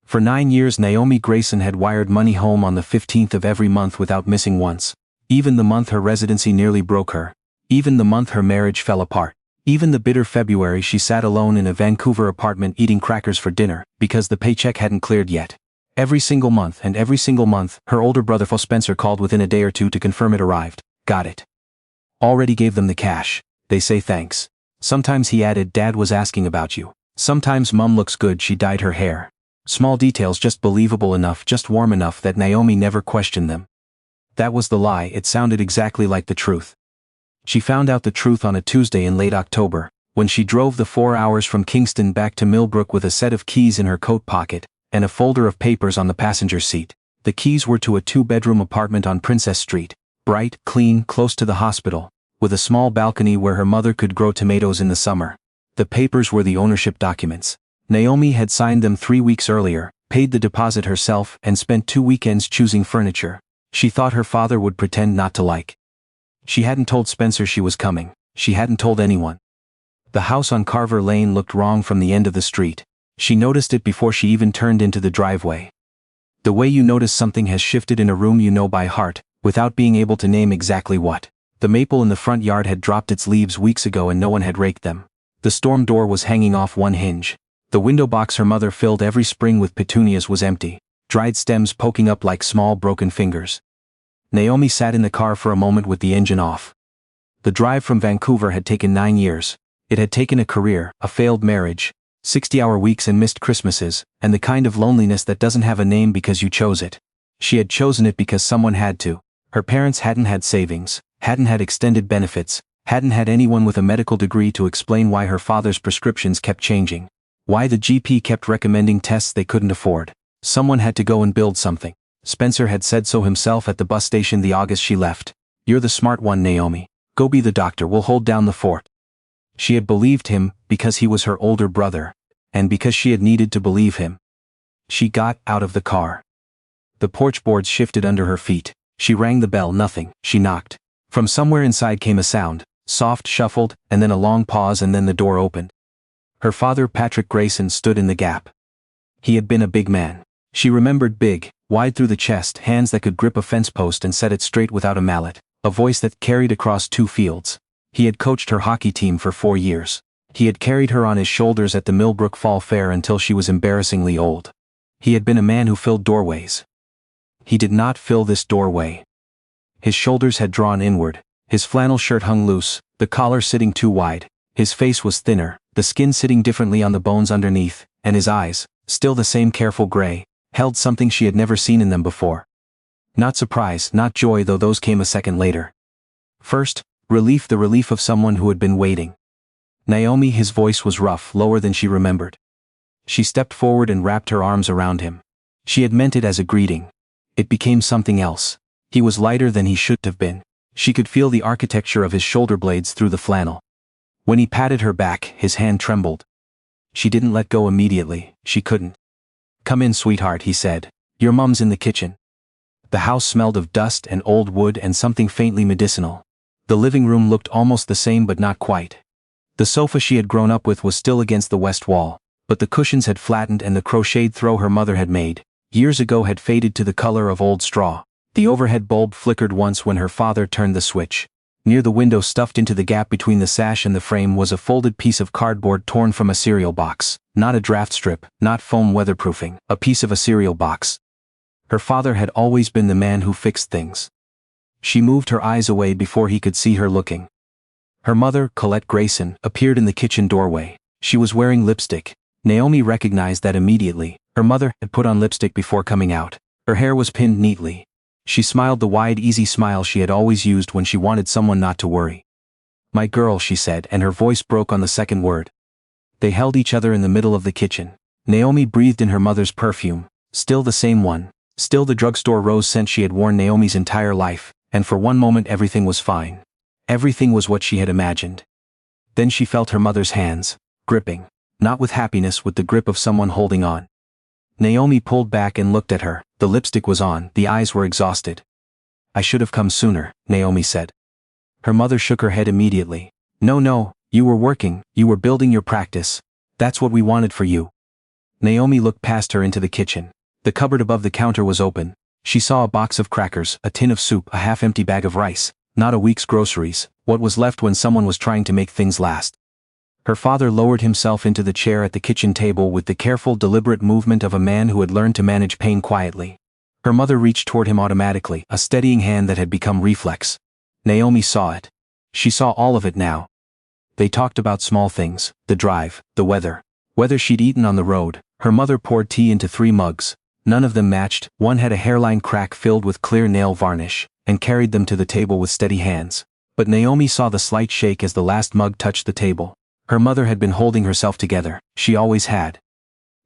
For 9 years Naomi Grayson had wired money home on the 15th of every month without missing once. Even the month her residency nearly broke her. Even the month her marriage fell apart. Even the bitter February she sat alone in a Vancouver apartment eating crackers for dinner, because the paycheck hadn't cleared yet. Every single month, her older brother Phil Spencer called within a day or two to confirm it arrived. Got it. Already gave them the cash. They say thanks. Sometimes he added, Dad was asking about you. Sometimes Mum looks good, she dyed her hair. Small details just believable enough, just warm enough that Naomi never questioned them. That was the lie, it sounded exactly like the truth. She found out the truth on a Tuesday in late October, when she drove the 4 hours from Kingston back to Millbrook with a set of keys in her coat pocket, and a folder of papers on the passenger seat. The keys were to a 2-bedroom apartment on Princess Street, bright, clean, close to the hospital, with a small balcony where her mother could grow tomatoes in the summer. The papers were the ownership documents. Naomi had signed them 3 weeks earlier, paid the deposit herself, and spent 2 weekends choosing furniture. She thought her father would pretend not to like. She hadn't told Spencer she was coming. She hadn't told anyone. The house on Carver Lane looked wrong from the end of the street. She noticed it before she even turned into the driveway. The way you notice something has shifted in a room you know by heart, without being able to name exactly what. The maple in the front yard had dropped its leaves weeks ago and no one had raked them. The storm door was hanging off one hinge. The window box her mother filled every spring with petunias was empty, dried stems poking up like small broken fingers. Naomi sat in the car for a moment with the engine off. The drive from Vancouver had taken 9 years. It had taken a career, a failed marriage, 60-hour weeks and missed Christmases, and the kind of loneliness that doesn't have a name because you chose it. She had chosen it because someone had to. Her parents hadn't had savings, hadn't had extended benefits, hadn't had anyone with a medical degree to explain why her father's prescriptions kept changing, why the GP kept recommending tests they couldn't afford. Someone had to go and build something. Spencer had said so himself at the bus station the August she left. You're the smart one, Naomi. Go be the doctor, we'll hold down the fort. She had believed him because he was her older brother, and because she had needed to believe him. She got out of the car. The porch boards shifted under her feet. She rang the bell, nothing. She knocked. From somewhere inside came a sound, soft, shuffled, and then a long pause, and then the door opened. Her father, Patrick Grayson, stood in the gap. He had been a big man. She remembered big, wide through the chest, hands that could grip a fence post and set it straight without a mallet, a voice that carried across 2 fields. He had coached her hockey team for 4 years. He had carried her on his shoulders at the Millbrook Fall Fair until she was embarrassingly old. He had been a man who filled doorways. He did not fill this doorway. His shoulders had drawn inward, his flannel shirt hung loose, the collar sitting too wide, his face was thinner, the skin sitting differently on the bones underneath, and his eyes, still the same careful gray, held something she had never seen in them before. Not surprise, not joy, though those came a second later. First, relief, the relief of someone who had been waiting. Naomi, his voice was rough, lower than she remembered. She stepped forward and wrapped her arms around him. She had meant it as a greeting. It became something else. He was lighter than he should have been. She could feel the architecture of his shoulder blades through the flannel. When he patted her back, his hand trembled. She didn't let go immediately, she couldn't. Come in, sweetheart, he said. Your mum's in the kitchen. The house smelled of dust and old wood and something faintly medicinal. The living room looked almost the same but not quite. The sofa she had grown up with was still against the west wall, but the cushions had flattened and the crocheted throw her mother had made, years ago, had faded to the color of old straw. The overhead bulb flickered once when her father turned the switch. Near the window, stuffed into the gap between the sash and the frame, was a folded piece of cardboard torn from a cereal box. Not a draft strip, not foam weatherproofing, a piece of a cereal box. Her father had always been the man who fixed things. She moved her eyes away before he could see her looking. Her mother, Colette Grayson, appeared in the kitchen doorway. She was wearing lipstick. Naomi recognized that immediately. Her mother had put on lipstick before coming out. Her hair was pinned neatly. She smiled the wide, easy smile she had always used when she wanted someone not to worry. My girl, she said, and her voice broke on the second word. They held each other in the middle of the kitchen. Naomi breathed in her mother's perfume, still the same one, still the drugstore rose scent she had worn Naomi's entire life, and for one moment everything was fine. Everything was what she had imagined. Then she felt her mother's hands, gripping, not with happiness, with the grip of someone holding on. Naomi pulled back and looked at her. The lipstick was on, the eyes were exhausted. I should have come sooner, Naomi said. Her mother shook her head immediately. No, you were working, you were building your practice. That's what we wanted for you. Naomi looked past her into the kitchen. The cupboard above the counter was open. She saw a box of crackers, a tin of soup, a half-empty bag of rice, not a week's groceries, what was left when someone was trying to make things last. Her father lowered himself into the chair at the kitchen table with the careful, deliberate movement of a man who had learned to manage pain quietly. Her mother reached toward him automatically, a steadying hand that had become reflex. Naomi saw it. She saw all of it now. They talked about small things, the drive, the weather, whether she'd eaten on the road. Her mother poured tea into 3 mugs. None of them matched, one had a hairline crack filled with clear nail varnish, and carried them to the table with steady hands. But Naomi saw the slight shake as the last mug touched the table. Her mother had been holding herself together, she always had.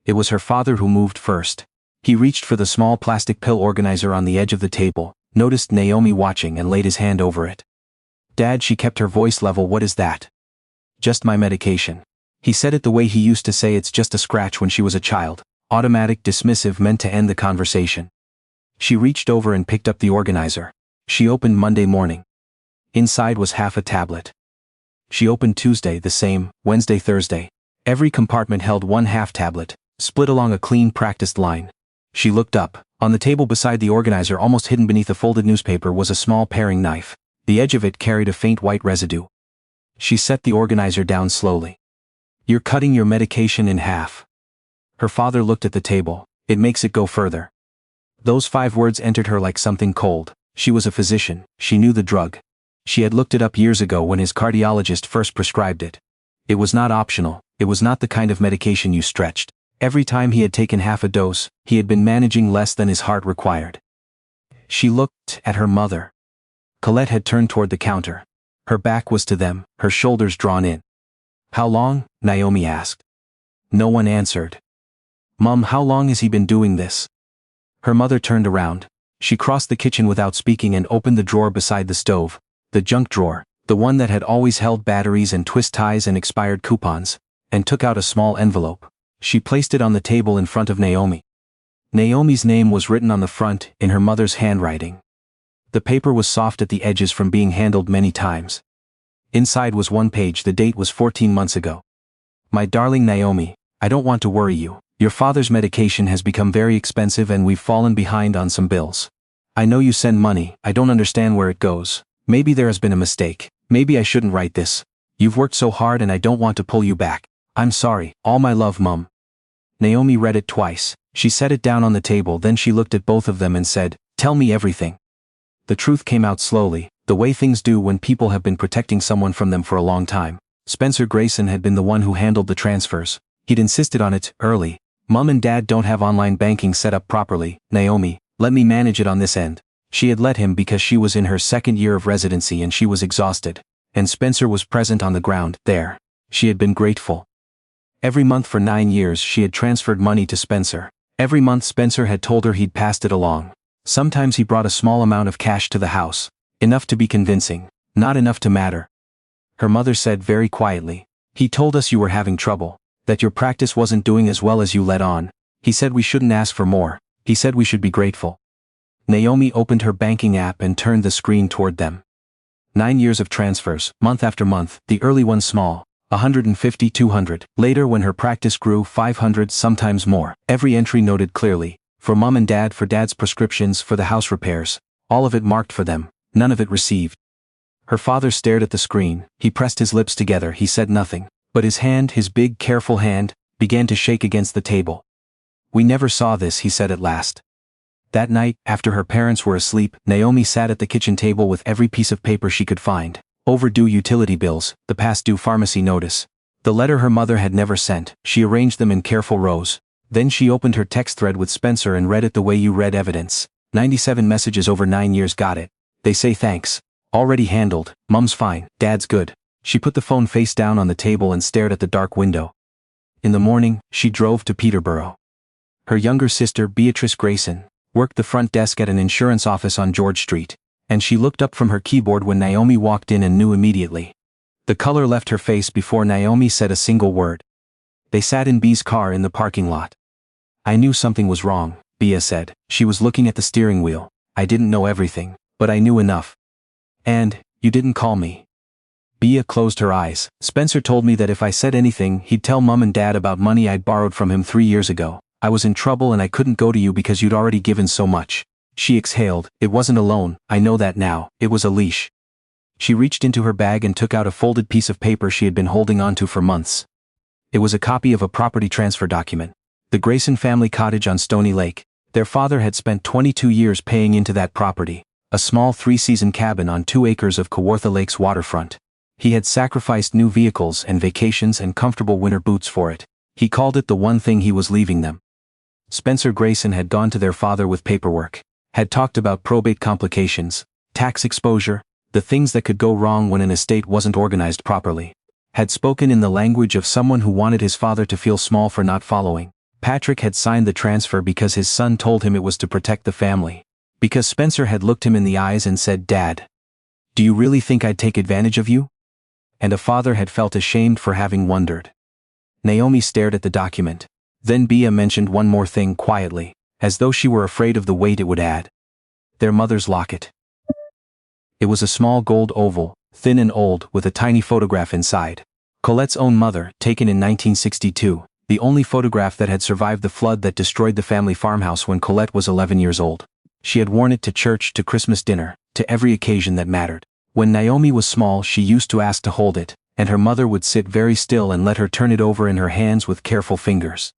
It was her father who moved first. He reached for the small plastic pill organizer on the edge of the table, noticed Naomi watching and laid his hand over it. "Dad," she kept her voice level, "what is that?" "Just my medication." He said it the way he used to say it's just a scratch when she was a child. Automatic, dismissive, meant to end the conversation. She reached over and picked up the organizer. She opened Monday morning. Inside was half a tablet. She opened Tuesday, the same, Wednesday, Thursday. Every compartment held 1/2 tablet, split along a clean, practiced line. She looked up. On the table beside the organizer, almost hidden beneath a folded newspaper, was a small paring knife. The edge of it carried a faint white residue. She set the organizer down slowly. "You're cutting your medication in half." Her father looked at the table. "It makes it go further." Those 5 words entered her like something cold. She was a physician. She knew the drug. She had looked it up years ago when his cardiologist first prescribed it. It was not optional. It was not the kind of medication you stretched. Every time he had taken half a dose, he had been managing less than his heart required. She looked at her mother. Colette had turned toward the counter. Her back was to them, her shoulders drawn in. "How long?" Naomi asked. No one answered. "Mum, how long has he been doing this?" Her mother turned around. She crossed the kitchen without speaking and opened the drawer beside the stove. The junk drawer, the one that had always held batteries and twist ties and expired coupons, and took out a small envelope. She placed it on the table in front of Naomi. Naomi's name was written on the front, in her mother's handwriting. The paper was soft at the edges from being handled many times. Inside was 1 page, the date was 14 months ago. "My darling Naomi, I don't want to worry you. Your father's medication has become very expensive and we've fallen behind on some bills. I know you send money, I don't understand where it goes. Maybe there has been a mistake. Maybe I shouldn't write this. You've worked so hard and I don't want to pull you back. I'm sorry. All my love, Mum." Naomi read it twice. She set it down on the table, then she looked at both of them and said, "Tell me everything." The truth came out slowly, the way things do when people have been protecting someone from them for a long time. Spencer Grayson had been the one who handled the transfers. He'd insisted on it, early. "Mum and Dad don't have online banking set up properly, Naomi, let me manage it on this end." She had let him because she was in her 2nd year of residency and she was exhausted. And Spencer was present on the ground, there. She had been grateful. Every month for 9 years she had transferred money to Spencer. Every month Spencer had told her he'd passed it along. Sometimes he brought a small amount of cash to the house. Enough to be convincing, not enough to matter. Her mother said very quietly, "He told us you were having trouble, that your practice wasn't doing as well as you let on. He said we shouldn't ask for more. He said we should be grateful." Naomi opened her banking app and turned the screen toward them. 9 years of transfers, month after month, the early ones small. 150, 200. Later, when her practice grew, 500, sometimes more. Every entry noted clearly. For Mum and Dad, for Dad's prescriptions, for the house repairs. All of it marked for them. None of it received. Her father stared at the screen. He pressed his lips together. He said nothing. But his hand, his big, careful hand, began to shake against the table. "We never saw this," he said at last. That night, after her parents were asleep, Naomi sat at the kitchen table with every piece of paper she could find. Overdue utility bills, the past due pharmacy notice. The letter her mother had never sent. She arranged them in careful rows. Then she opened her text thread with Spencer and read it the way you read evidence. 97 messages over 9 years, got it. They say thanks. Already handled. Mum's fine. Dad's good. She put the phone face down on the table and stared at the dark window. In the morning, she drove to Peterborough. Her younger sister, Beatrice Grayson, worked the front desk at an insurance office on George Street. And she looked up from her keyboard when Naomi walked in and knew immediately. The color left her face before Naomi said a single word. They sat in Bea's car in the parking lot. "I knew something was wrong," Bea said. She was looking at the steering wheel. "I didn't know everything, but I knew enough." "And, you didn't call me." Bea closed her eyes. Spencer told me that if I said anything, he'd tell Mom and Dad about money I'd borrowed from him 3 years ago. I was in trouble and I couldn't go to you because you'd already given so much. She exhaled. It wasn't a loan, I know that now, it was a leash. She reached into her bag and took out a folded piece of paper she had been holding onto for months. It was a copy of a property transfer document. The Grayson family cottage on Stony Lake. Their father had spent 22 years paying into that property, a small 3-season cabin on 2 acres of Kawartha Lake's waterfront. He had sacrificed new vehicles and vacations and comfortable winter boots for it. He called it the one thing he was leaving them. Spencer Grayson had gone to their father with paperwork, had talked about probate complications, tax exposure, the things that could go wrong when an estate wasn't organized properly. Had spoken in the language of someone who wanted his father to feel small for not following. Patrick had signed the transfer because his son told him it was to protect the family. Because Spencer had looked him in the eyes and said, "Dad, do you really think I'd take advantage of you?" And a father had felt ashamed for having wondered. Naomi stared at the document. Then Bea mentioned one more thing quietly, as though she were afraid of the weight it would add. Their mother's locket. It was a small gold oval, thin and old, with a tiny photograph inside. Colette's own mother, taken in 1962, the only photograph that had survived the flood that destroyed the family farmhouse when Colette was 11 years old. She had worn it to church, to Christmas dinner, to every occasion that mattered. When Naomi was small, she used to ask to hold it, and her mother would sit very still and let her turn it over in her hands with careful fingers.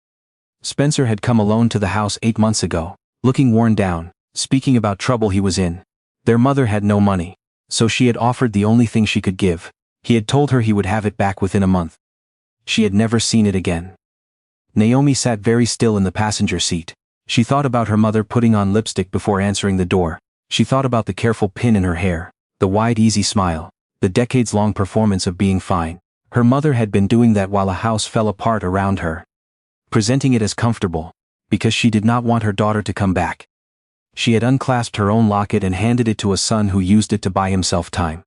Spencer had come alone to the house 8 months ago, looking worn down, speaking about trouble he was in. Their mother had no money, so she had offered the only thing she could give. He had told her he would have it back within a month. She had never seen it again. Naomi sat very still in the passenger seat. She thought about her mother putting on lipstick before answering the door. She thought about the careful pin in her hair, the wide easy smile, the decades-long performance of being fine. Her mother had been doing that while a house fell apart around her, presenting it as comfortable, because she did not want her daughter to come back. She had unclasped her own locket and handed it to a son who used it to buy himself time.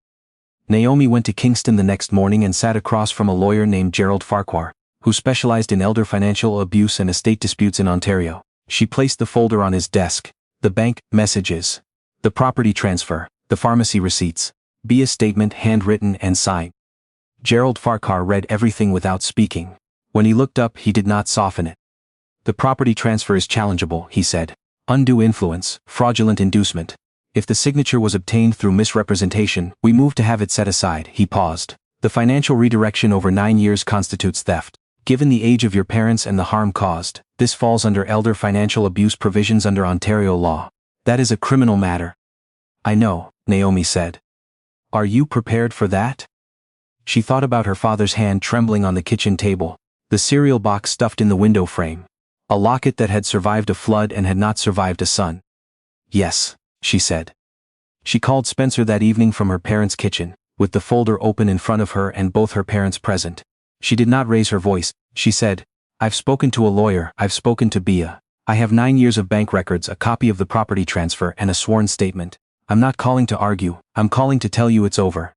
Naomi went to Kingston the next morning and sat across from a lawyer named Gerald Farquhar, who specialized in elder financial abuse and estate disputes in Ontario. She placed the folder on his desk, the bank messages, the property transfer, the pharmacy receipts, Bea's statement handwritten and signed. Gerald Farquhar read everything without speaking. When he looked up, he did not soften it. "The property transfer is challengeable," he said. "Undue influence, fraudulent inducement. If the signature was obtained through misrepresentation, we move to have it set aside." He paused. "The financial redirection over 9 years constitutes theft. Given the age of your parents and the harm caused, this falls under elder financial abuse provisions under Ontario law. That is a criminal matter." "I know," Naomi said. "Are you prepared for that?" She thought about her father's hand trembling on the kitchen table, the cereal box stuffed in the window frame, a locket that had survived a flood and had not survived a sun. "Yes," she said. She called Spencer that evening from her parents' kitchen, with the folder open in front of her and both her parents present. She did not raise her voice. She said, "I've spoken to a lawyer, I've spoken to Bea. I have 9 years of bank records, a copy of the property transfer, and a sworn statement. I'm not calling to argue, I'm calling to tell you it's over."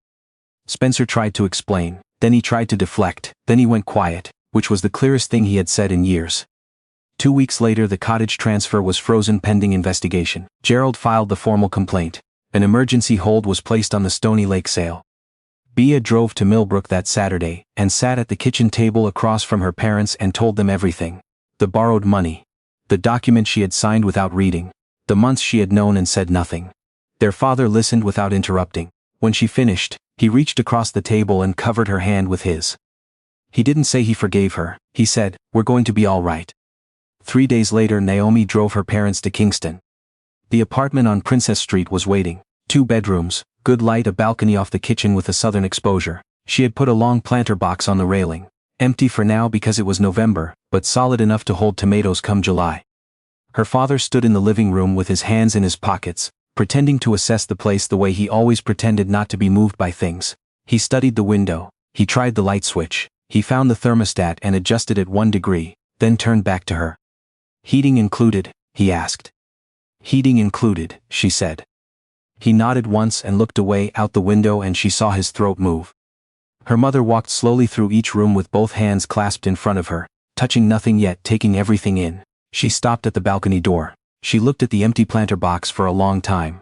Spencer tried to explain, then he tried to deflect, then he went quiet, which was the clearest thing he had said in years. 2 weeks later, the cottage transfer was frozen pending investigation. Gerald filed the formal complaint. An emergency hold was placed on the Stony Lake sale. Bea drove to Millbrook that Saturday and sat at the kitchen table across from her parents and told them everything. The borrowed money, the document she had signed without reading, the months she had known and said nothing. Their father listened without interrupting. When she finished, he reached across the table and covered her hand with his. He didn't say he forgave her. He said, "We're going to be all right." 3 days later, Naomi drove her parents to Kingston. The apartment on Princess Street was waiting. 2 bedrooms, good light, a balcony off the kitchen with a southern exposure. She had put a long planter box on the railing. Empty for now because it was November, but solid enough to hold tomatoes come July. Her father stood in the living room with his hands in his pockets, pretending to assess the place the way he always pretended not to be moved by things. He studied the window, he tried the light switch, he found the thermostat and adjusted it 1 degree, then turned back to her. "Heating included?" he asked. "Heating included," she said. He nodded once and looked away out the window, and she saw his throat move. Her mother walked slowly through each room with both hands clasped in front of her, touching nothing yet taking everything in. She stopped at the balcony door. She looked at the empty planter box for a long time.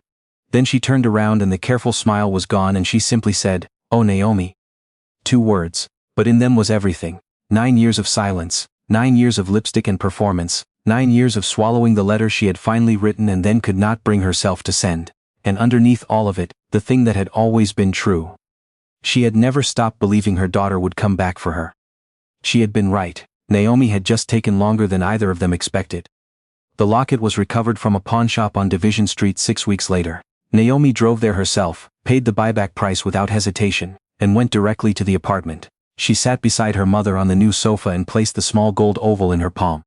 Then she turned around and the careful smile was gone and she simply said, "Oh Naomi, 2 words, but in them was everything. 9 years of silence, 9 years of lipstick and performance, 9 years of swallowing the letter she had finally written and then could not bring herself to send. And underneath all of it, the thing that had always been true. She had never stopped believing her daughter would come back for her. She had been right. Naomi had just taken longer than either of them expected. The locket was recovered from a pawnshop on Division Street 6 weeks later. Naomi drove there herself, paid the buyback price without hesitation, and went directly to the apartment. She sat beside her mother on the new sofa and placed the small gold oval in her palm.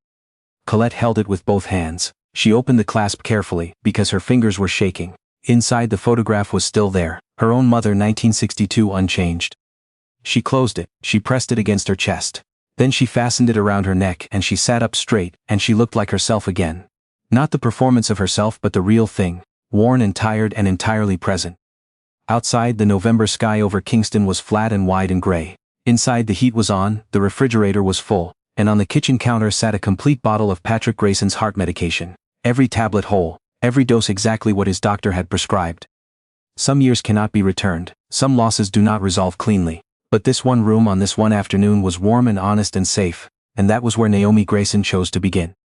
Colette held it with both hands. She opened the clasp carefully, because her fingers were shaking. Inside the photograph was still there, her own mother 1962 unchanged. She closed it, she pressed it against her chest. Then she fastened it around her neck and she sat up straight and she looked like herself again. Not the performance of herself but the real thing, worn and tired and entirely present. Outside, the November sky over Kingston was flat and wide and gray. Inside, the heat was on, the refrigerator was full, and on the kitchen counter sat a complete bottle of Patrick Grayson's heart medication. Every tablet whole, every dose exactly what his doctor had prescribed. Some years cannot be returned, some losses do not resolve cleanly. But this one room on this one afternoon was warm and honest and safe, and that was where Naomi Grayson chose to begin.